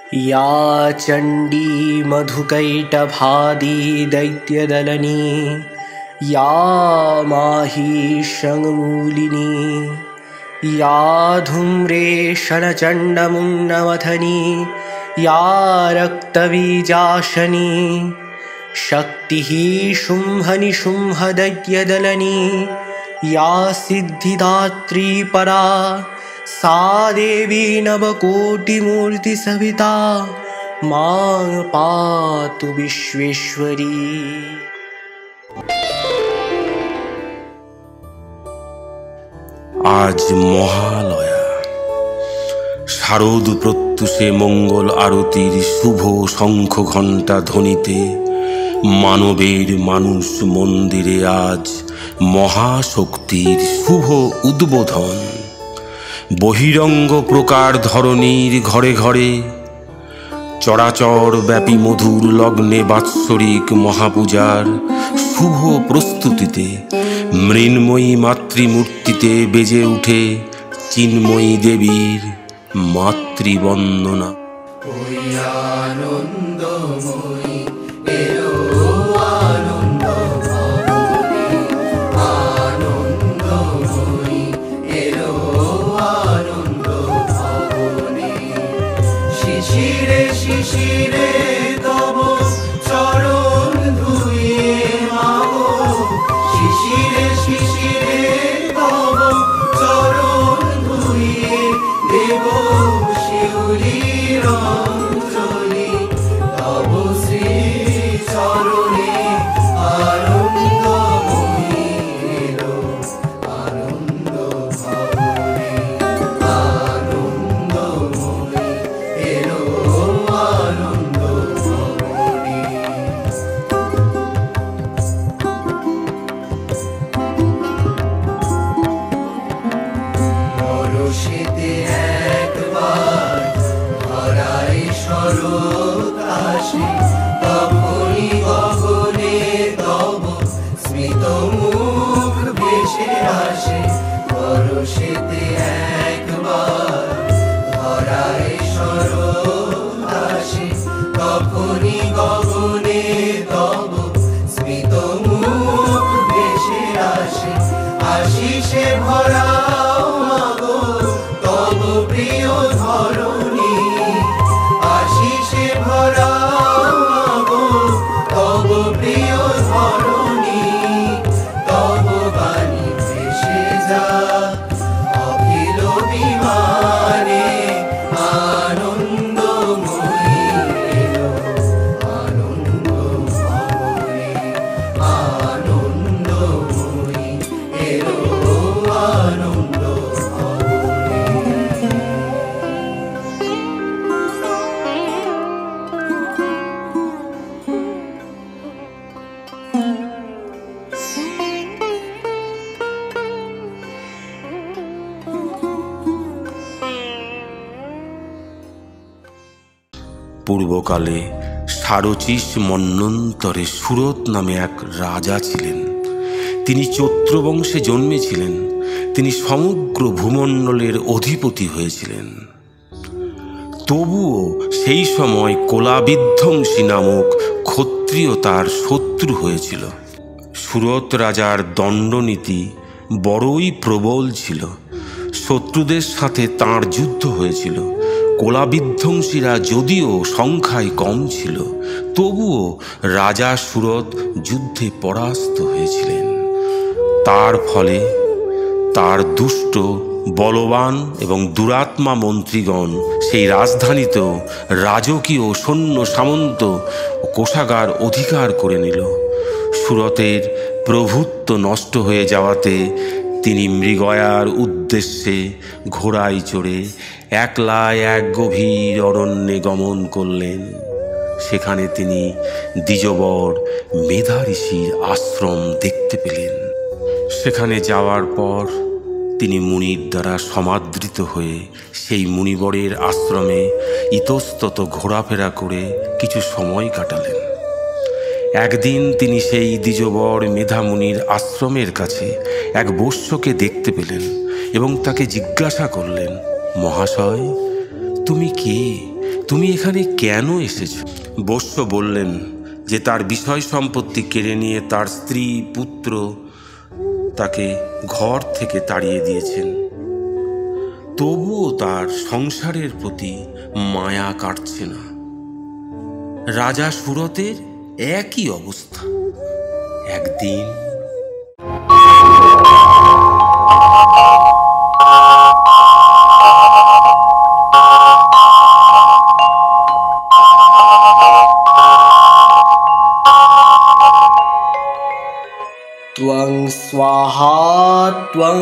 या चण्डी मधुकैटभादी दैत्यदलनी या माहिषङ्मूलिनी या धूम्रेशनचण्डमुण्डमथनी या रक्तबीजाशनी शक्तिः शुम्भनिशुम्भदैत्यदलनी या सिद्धिदात्री परा सा देवी नवकोटिमूर्तिसविता मां पातु विश्वेश्वरी। আজ মহালয়া। শারদ প্রত্যুষে মঙ্গল আরতির শুভ শঙ্খ ঘণ্টা ধ্বনিতে মানবের মানুষ মন্দিরে আজ মহাশক্তির শুভ উদ্বোধন। বহিরঙ্গ প্রকার ধরণীর ঘরে ঘরে চরাচর ব্যাপী মধুর লগ্নে বাৎসরিক মহাপূজার শুভ প্রস্তুতিতে মৃন্ময়ী মাতৃমূর্তিতে বেজে উঠে চিন্ময়ী দেবীর মাতৃবন্দনা। শিশিরে শিশিরে তব চরণ ধুয়ে মাগো, শিশিরে শিশিরে তব চরণ ধুয়ে দেব শিউলির অঞ্জলি। তব শ্রী চরণে আনন্দময়ী এলো আনন্দ ভবনে, আনন্দময়ী এলো আনন্দ ভবনে। পরশেতে একবার ধরাই শরৎ আসে, তখনই গগনে তব স্মিত মুখ ভেসে আসে। পরশেতে একবার ধরাই শরৎ আসে, তখনই গগনে তব স্মিত মুখ ভেসে আসে। আশিসে ভরাও মাগো তব প্রিয় ধরণী, আশিসে ভরাও মাগো তব প্রিয় ধরণী। তব বাণী ভেসে যা অখিল বিমানে, আনন্দময়ী এলো আনন্দ ভবনে, আনন্দময়ী এলো আনন্দ ভবনে। পূর্বকালে সারচিস মন্বন্তরে সুরত নামে এক রাজা ছিলেন। তিনি চৈত্র বংশে জন্মেছিলেন। তিনি সমগ্র ভূমণ্ডলের অধিপতি হয়েছিলেন। তবুও সেই সময় কোলাবিধ্বংসী নামক ক্ষত্রিয় তার শত্রু হয়েছিল। সুরত রাজার দণ্ডনীতি বড়ই প্রবল ছিল। শত্রুদের সাথে তাঁর যুদ্ধ হয়েছিল। কোলাবিধ্বংসীরা যদিও সংখ্যায় কম ছিল, তবুও রাজা সুরত যুদ্ধে পরাস্ত হয়েছিলেন। তার ফলে তার দুষ্ট, বলবান এবং দুরাত্মা মন্ত্রীগণ সেই রাজধানীতেও রাজকীয় সৈন্য সামন্ত ও কোষাগার অধিকার করে নিল। সুরতের প্রভুত্ব নষ্ট হয়ে যাওয়াতে তিনি মৃগয়ার উদ্দেশ্যে ঘোড়ায় চড়ে একলা এক গভীর অরণ্যে গমন করলেন। সেখানে তিনি দ্বিজবর মেধা ঋষির আশ্রম দেখতে পেলেন। সেখানে যাওয়ার পর তিনি মুনির দ্বারা সমাদৃত হয়ে সেই মুনিবরের আশ্রমে ইতস্তত ঘোরাফেরা করে কিছু সময় কাটালেন। একদিন তিনি সেই দ্বিজবর মেধামুনির আশ্রমের কাছে এক বৈশ্যকে দেখতে পেলেন এবং তাকে জিজ্ঞাসা করলেন, মহাশয়, তুমি কে? তুমি এখানে কেন এসেছ? বৎস বললেন যে তার বিষয় সম্পত্তি কেড়ে নিয়ে তার স্ত্রী পুত্র তাকে ঘর থেকে তাড়িয়ে দিয়েছেন। তবুও তার সংসারের প্রতি মায়া কাটছে না। রাজা সুরতের একই অবস্থা। একদিন त्वं स्वाहा त्वं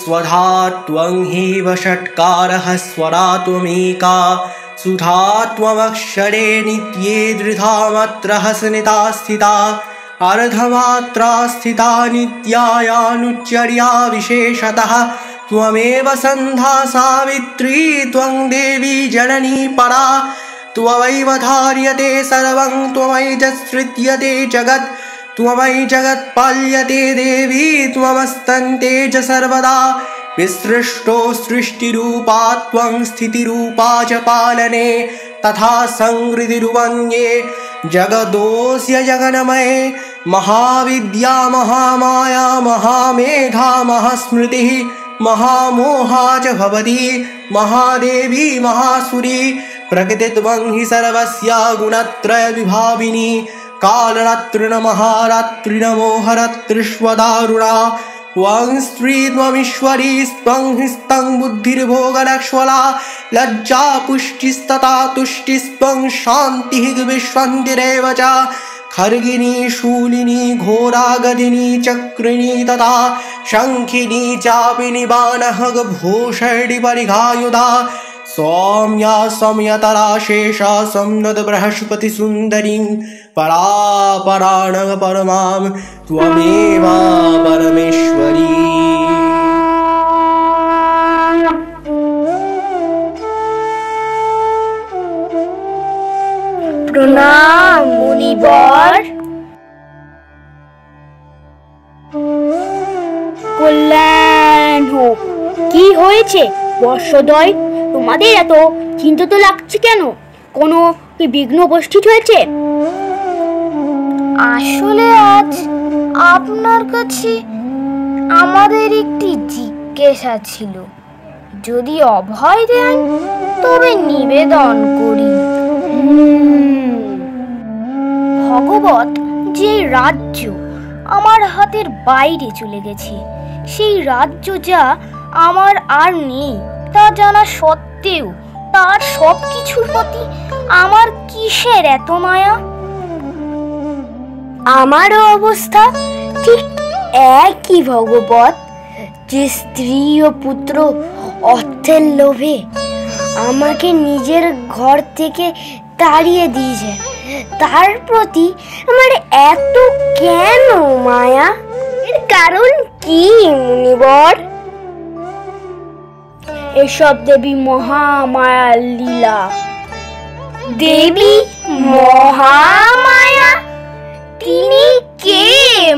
स्वधा त्वं हि षट्कारः स्वरा त्वमेका सुधा त्वमक्षरे नित्ये दृढामत्रः स्निता स्थिता अर्धमात्रा स्थिता नित्यायानुच्चर्या विशेषतः त्वमेव सन्ध्या सावित्री त्वं देवी जननी परा त्वमैव धार्यते सर्वं त्वमैजसृत्यते जगत् त्वमयि जगत्पाल्यते देवी त्वमस्तन्ते च सर्वदा विसृष्टो सृष्टिरूपा त्वं स्थितिरूपा च पालने तथा संहृतिरुवन्ये जगदोऽस्य जगन्मये महाविद्या महामाया महामेधा महास्मृतिः महामोहा च भवति महादेवी महासुरी प्रकृति त्वं हि सर्वस्य गुणत्रय विभाविनी कालरात्रिण महारात्रि मोहरात्रिष्वदारुणा त्वं स्त्री त्वमीश्वरी स्त्वं हि स्तं बुद्धिर्भोगलक्ष्मला लज्जा पुष्टिस्तथा तुष्टिस्त्वं शान्तिः विश्वन्तिरेव च खर्गिनी शूलिनी घोरागदिनी चक्रिणी तथा शङ्खिनी चापिनी बाणः घोषैडी परिघायुधा सौम्या सौम्यतरा शेषा सम्नद बृहस्पति सुन्दरीं परापराणः परमां त्वमेव परमेश्वरी। प्रणाम मुनिवर। কল্যাণ হোক। কি হয়েছে বর্ষদয়, তোমাদের এত চিন্তিত লাগছে কেন? কোনো কি বিঘ্ন উপস্থিত হয়েছে? আসলে আজ আপনার কাছে আমাদের একটি জিজ্ঞাসা ছিল, যদি অভয় দেন তবে নিবেদন করি। ভগবত, যে রাজ্য আমার হাতের বাইরে চলে গেছে, সেই রাজ্য যা আমার আর নেই তা জানা সত্ত্বেও তার সব কিছুর প্রতি আমার কিসের এত মায়া? আমারও অবস্থা ঠিক একই ভগবত। যে স্ত্রী ও পুত্র অর্থের লোভে আমাকে নিজের ঘর থেকে তাড়িয়ে দিয়েছে, তার প্রতি আমার এত কেন মায়া? এর কারণ কি মুনিবর? এসব দেবী মহামায়ার লীলা। দেবী মহামায়া? তিনি কে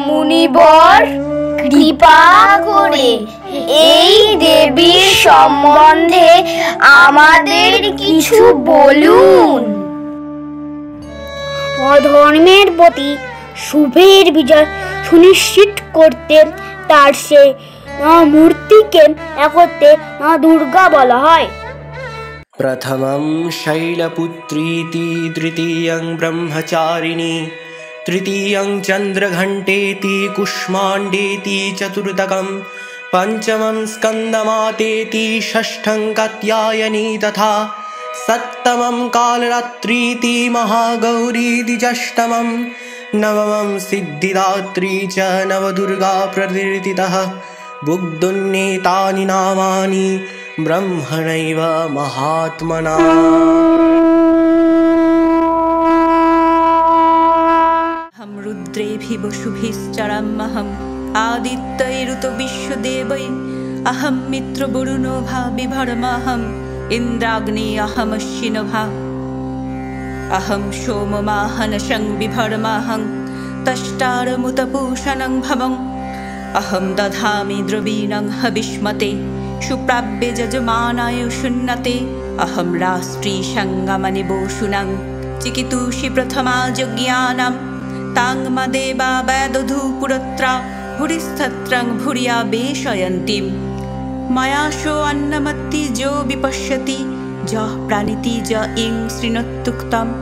মুনিবর? কৃপা করে এই দেবীর সম্বন্ধে আমাদের কিছু বলুন। অধর্মের প্রতি শুভের বিজয় সুনিশ্চিত করতে তার সে মূর্তিকে একত্রে দুর্গা বলা হয়। प्रथमं शैलपुत्रीति द्वितीयं ब्रह्मचारिणी तृतीयं चन्द्रघण्टेति कुष्माण्डेति चतुर्थकं पञ्चमं स्कन्दमातेति षष्ठं कात्यायनी तथा सप्तमं कालरात्रीति महागौरीति षष्ठमं नवमं सिद्धिदात्री च नवदुर्गा प्रकीर्तितः बुद्धुन्नेतानि नामानि ब्रह्मणैव महात्मना। हम रुद्रेभि वसुभिश्चरमहम् आदित्यैरुत विश्वदेवै अहं मित्रवरुणो भा बिभर्महम् इन्द्राग्नि अहमश्विनभा अहं सोममाहनशं बिभर्महं तष्टारमुतपूषणं भवम् अहं दधामि द्रवीणं हविष्मते सुप्राप्य यजमानाय शून्यते अहं राष्ट्री संगमनिबोषुणं चिकितुषि प्रथमा यज्ञानं तां मदेवा वैदधूपुरत्रा भूरिस्थत्रं भूरिया वेशयन्तीं मयाशो अन्नमत्ति जो विपश्यति जः प्राणिति ज इं शृणोत्युक्तम्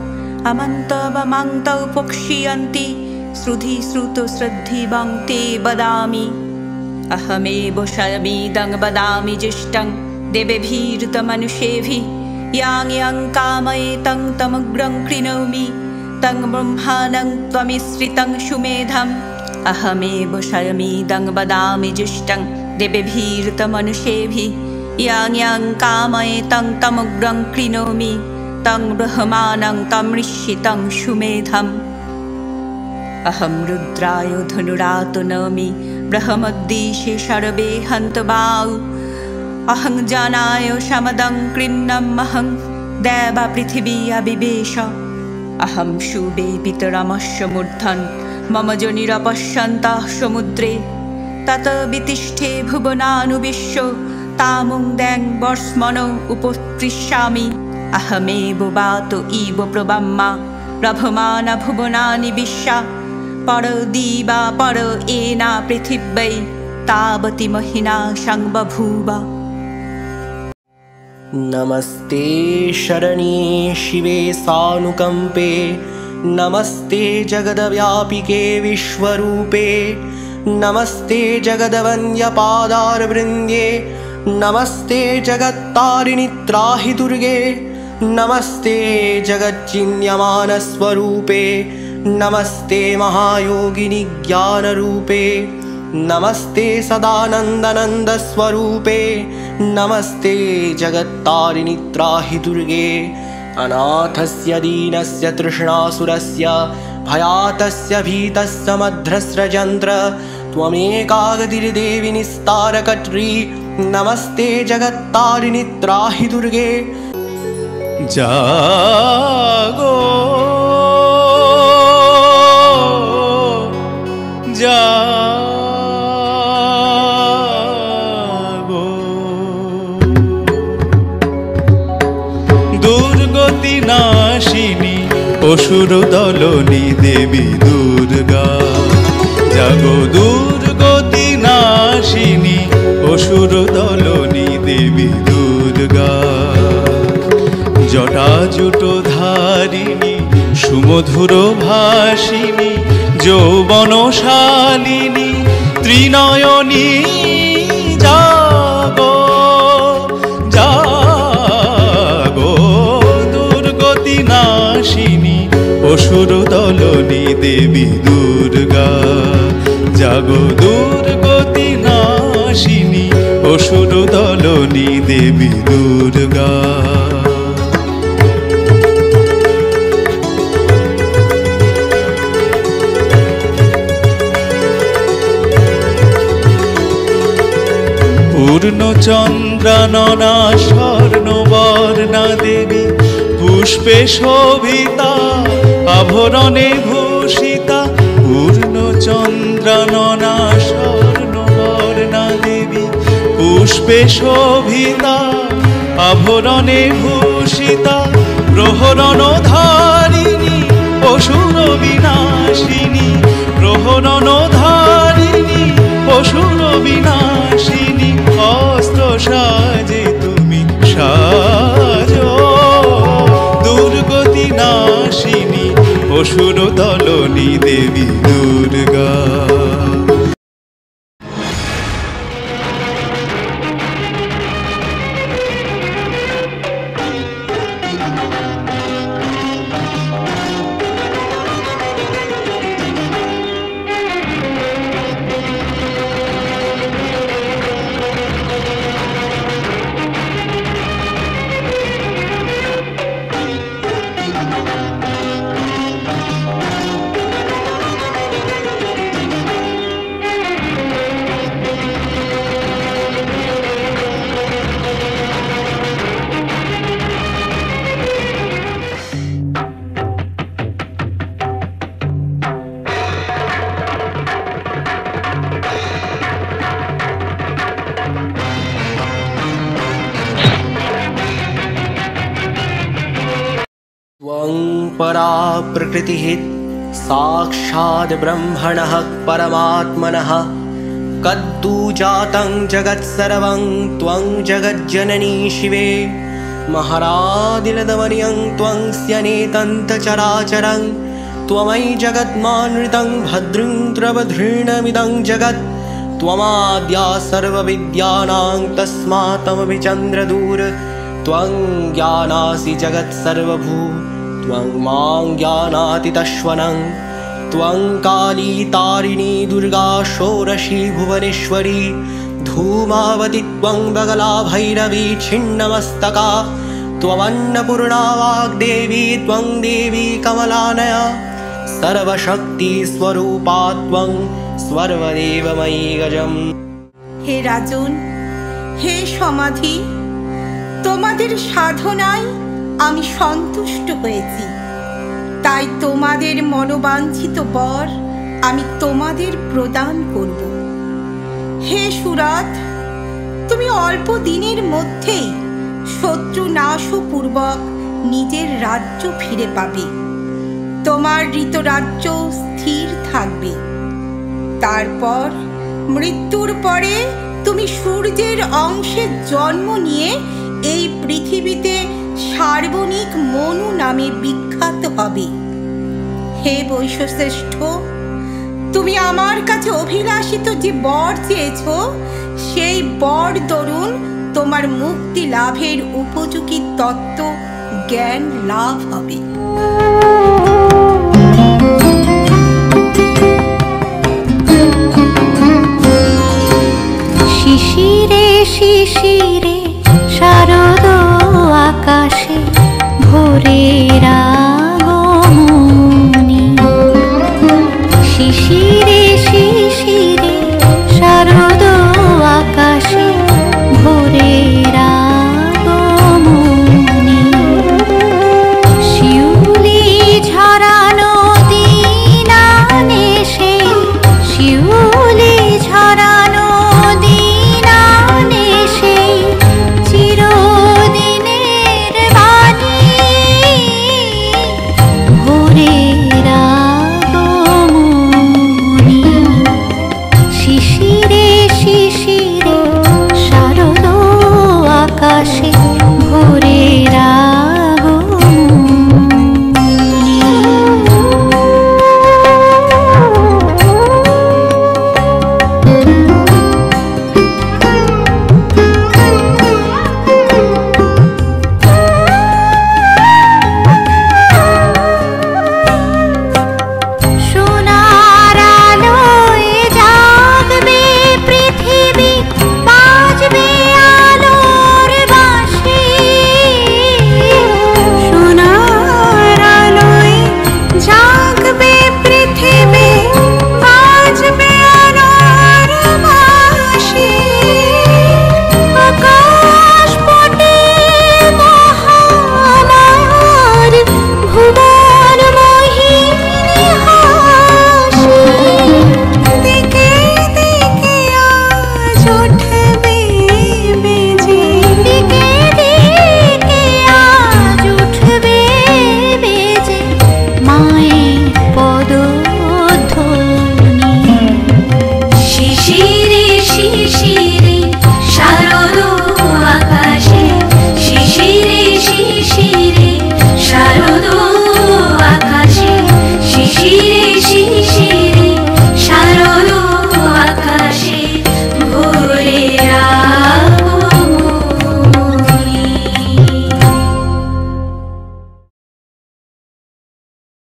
अमन्तवमन्तौ पक्षीयन्ति श्रुधि श्रुतो श्रद्धि वं ते वदामि अहमेव शयमीदं वदामि जिष्टं देवेभिरुतमनुषेभिः यां यां कामयेतं तमग्रं कृणोमि तं ब्रह्माणं त्वमिश्रितं सुमेधम् अहमेव शयमीदं वदामि जिष्टं देवेभिरुतमनुषेभिः यां यां कामयेतं तमग्रं कृणोमि तं ब्रह्माणं तमृषितं सुमेधम् अहं रुद्राय धनुरातो नौमि ब्रह्मोद्दिशे सर्वे हन्तवाौ अहं जानाय शमदं कृण्णमहं देवा पृथिवी अविवेश अहं शुभे पितरमस्य मूर्धन् मम जनिरपश्यन्तः समुद्रे तत वितिष्ठे भुवनानुविश्य तामुं दें वर्ष्मणो उपस्पृशामि अहमेव वातो इव प्रब्रह्मा प्रभमाना भुवनानि विश्वा पर दिवा पर एना पृथिव्यै तावति महिना संबभूव। नमस्ते शरण्ये शिवे सानुकम्पे नमस्ते जगद्व्यापिके विश्वरूपे नमस्ते जगद्वन्द्यपादारवृन्द्ये नमस्ते जगत्तारिणि त्राहि दुर्गे नमस्ते जगच्चिन्त्यमानस्वरूपे नमस्ते महायोगिनि ज्ञानरूपे नमस्ते सदानन्दनन्दस्वरूपे नमस्ते जगत्तारिणि त्राहि दुर्गे अनाथस्य दीनस्य तृष्णासुरस्य भयातस्य भीतस्य मध्रस्रजन्त्र त्वमेकागतिर्देवि निस्तारकट्री नमस्ते जगत्तारिणि त्राहि दुर्गे। जागो जागो दुर्गति नाशिनी असुर दलनी देवी दुर्गा जागो दुर्गति नाशिनी असुर दलनी देवी दुर्गा जटाजुटधारिणी सुमधुर भाषिणी যৌবনশালিনী ত্রিনয়নী জাগো জাগো দুর্গতি নাশিনী অসুর দলনী দেবী দুর্গা জাগো দুর্গতি নাশিনী অসুর দলনী দেবী দুর্গা। পূর্ণচন্দ্রাননা স্বর্ণবর্ণা দেবী পুষ্পে শোভিতা আভরণে ভূষিতা পূর্ণচন্দ্রাননা স্বর্ণবর্ণা দেবী পুষ্পে শোভিতা আভরণে ভূষিতা প্রহরণধারিণী অসুর বিনাশিনী প্রহরণধারিণী অসুর বিনাশিনী অস্ত্র সাজে তুমি সাজো দুর্গতি নাশিনী অসুর দলনী দেবী দুর্গা। त्वं परा प्रकृतिः साक्षात् ब्रह्मणः परमात्मनः कद्दू जातं जगत्सर्वं त्वं जगज्जननी शिवे महारादिलदमनियं त्वं स्यनेतन्तचराचरं त्वमयि जगन्मानृतं भद्रं द्रवधृणमिदं जगत् त्वमाद्या सर्वविद्यानां तस्मात् तमपि चन्द्रदूर त्वं ज्ञानासि जगत्सर्वभू त्वं मां ज्ञानाति तश्वनं त्वं काली तारिणी दुर्गा षोडशी भुवनेश्वरी धूमावती त्वं बगला भैरवी छिन्नमस्तका त्वमन्नपूर्णा वाग्देवी त्वं देवी कमलानया सर्वशक्तिस्वरूपा त्वं सर्वदेवमयी गजम्। হে রাজন, হে সমাধি, তোমাদের সাধনায় আমি সন্তুষ্ট হয়েছি, তাই তোমাদের মনোবাঞ্ছিত বর আমি তোমাদের প্রদান করব। হে সুরথ, তুমি অল্প দিনের মধ্যেই শত্রু নাশপূর্বক নিজের রাজ্য ফিরে পাবে। তোমার ঋতরাজ্য স্থির থাকবে। তারপর মৃত্যুর পরে তুমি সূর্যের অংশে জন্ম নিয়ে এই পৃথিবীতে সার্বণিক মনু নামে বিখ্যাত হবে। হে বৈশ্যশ্রেষ্ঠ, তুমি আমার কাছে অভিলাষিত যে বর চেয়েছ, সেই বর দরুন তোমার মুক্তি লাভের উপযোগী তত্ত্ব জ্ঞান লাভ হবে। শিশিরে শিশিরে শারদ আকাশে ভোরেরা